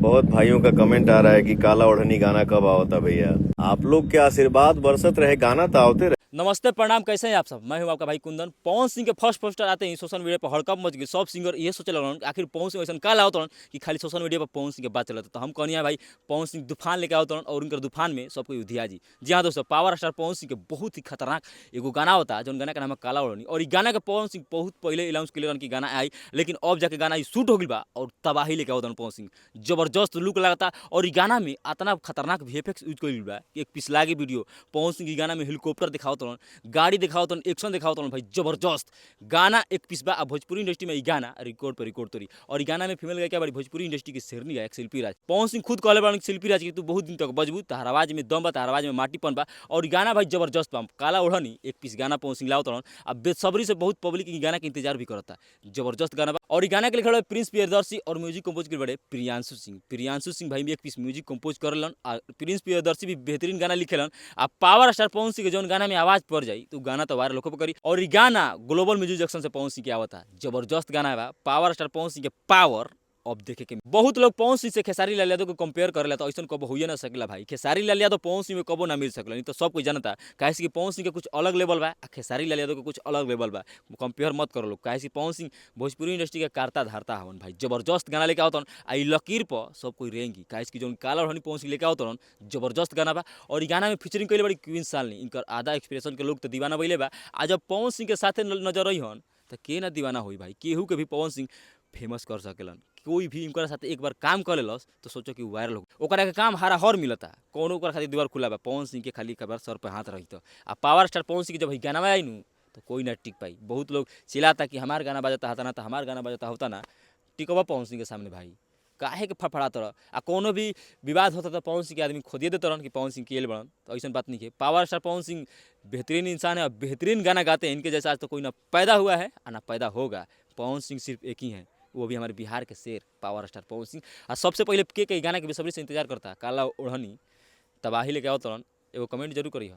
बहुत भाइयों का कमेंट आ रहा है कि काला ओढ़नी गाना कब आवता भैया। आप लोग के आशीर्वाद बरसत रहे, गाना तो आवते रहे। नमस्ते प्रणाम, कैसे हैं आप सब। मैं हूं आपका भाई कुंदन। पवन सिंह के फर्स्ट पोस्टर आते ही सोशल मीडिया पर हड़कंप मच गई। सब सिंगर ये सोचे लगन आखिर पवन सिंह ऐसा का लाओ कि खाली सोशल मीडिया पर पवन सिंह के बात चलता। तो हम कहनी भाई पवन सिंह तूफान लेके आओ और उनकर तूफान में सबको उधिया जी हाँ दोस्तों, पावर स्टार पवन सिंह के बहुत ही खतरनाक एगो गाना होता है, जो गाना का नाम है काला ओढ़नी। और ये गाना के पवन सिंह बहुत पहले अनाउंस के लिए गाना आई, लेकिन अब जाके गाना शूट हो गई बा और तबाही लेके आओ पवन सिंह। जबरदस्त लुक लगता और गाना में इतना खतरनाक वीएफएक्स यूज कर बा। एक पिछला के वीडियो पवन सिंह की गाना में हेलीकॉप्टर दिखाओ गाड़ी दिखाओ तो एक्शन दिखाओ तो भाई जबरदस्त गाना एक पीस बा। भोजपुरी इंडस्ट्री में गाना रिकॉर्ड पर रिकॉर्ड तोरी। और गाना में फीमेल गायिका बड़ी भोजपुरी इंडस्ट्री की शेरनी है शिल्पी राज। पवन सिंह खुद कहले बा शिल्पी राज की तू बहुत दिन तक बजबू, तार आवाज में दम बा, तार आवाज में माटीपन बा। और गाना भाई जबरदस्त बा। काला ओढ़नी एक पीस गाना पवन सिंह लाओ तो अब बेसब्री से बहुत पब्लिक गाना के इंतजार भी करता। जबरदस्त गाना बा। और गाना के लिखे प्रिंस प्रियदर्शी और म्यूजिक कंपोज कर बड़े प्रियांशु सिंह। प्रियांशु सिंह भाई एक पीस म्यूजिक कंपोज करलन। प्रिंस प्रियदर्शी भी बेहतरीन गाना लिखेलन। आ पावर स्टार पवन सिंह के जौन गाना में आवाज पड़ जाई तो गाना तो वायरल होकर करी। और गाना ग्लोबल म्यूजिक जंक्शन से पवन सिंह के आवता। जबरदस्त गाना बा। पावर स्टार पवन सिंह के पावर अब देखे के बहुत लोग पवन सिंह से खेसारी लाल यादव को कंपेयर कर लेता। ऐसा कबो हुई ना सकला भाई। खेसारी लाल यादव पवन सिंह में कबो ना मिल सकला, नहीं तो सब कोई जानता। काहे कि पवन सिंह के कुछ अलग लेवल बा, खेसारी लाल यादव के कुछ अलग लेवल बा। कंपेयर मत करो लोग। काहे कि पवन सिंह भोजपुरी इंडस्ट्री के कार्ता धारता हवन भाई। जबरदस्त गाना लेके आवतन। आई लकीर पर सब कोई रहेंगी। काहे कि जो काला ओढ़नी पवन सिंह लेके आवतन जबरदस्त गाना बा। और ई गाना में फीचरिंग कइले बड़ी क्वीन सालनी। इनकर आधा एक्सप्रेशन के लोग तो दीवाना भइले बा। आज जब पवन सिंह के साथे नजर आई हन तो के ना दीवाना होई भाई। केहू के भी पवन सिंह फेमस कर सकेलन। कोई भी इनकर साथ एक बार काम कर लेलस तो सोचो कि वायरल हो। ओकरा के काम हरा हर मिलता। कोनो ओकरा खातिर दीवार खुला बा। पवन सिंह के खाली कबार सर पे हाथ रही तो आ पावर स्टार पवन सिंह के जब ही गाना में आई नू तो कोई ना टिक पाई। बहुत लोग चिल्लाता कि हमार गाना बजाता होता ना, तो हमार गाना बजाता होता ना। टिकवा पवन सिंह के सामने भाई काहे के फड़फड़ा तरह। आ कोनो भी विवाद होता तो पवन सिंह के आदमी खोदिए देते रहन कि पवन सिंह केल बड़न। तो ऐसा बात नहीं है। पावर स्टार पवन सिंह बेहतरीन इंसान है और बेहतरीन गाना गाते हैं। इनके जैसा आज तो कोई ना पैदा हुआ है और ना पैदा होगा। पवन सिंह सिर्फ एक ही है, वो भी हमारे बिहार के शेर पावर स्टार पवन सिंह। और सबसे पहले के गाना के बेसब्री से इंतजार करता काला ओढ़नी तबाही लेके आओ तुरंत। एगो कमेंट जरूर करी।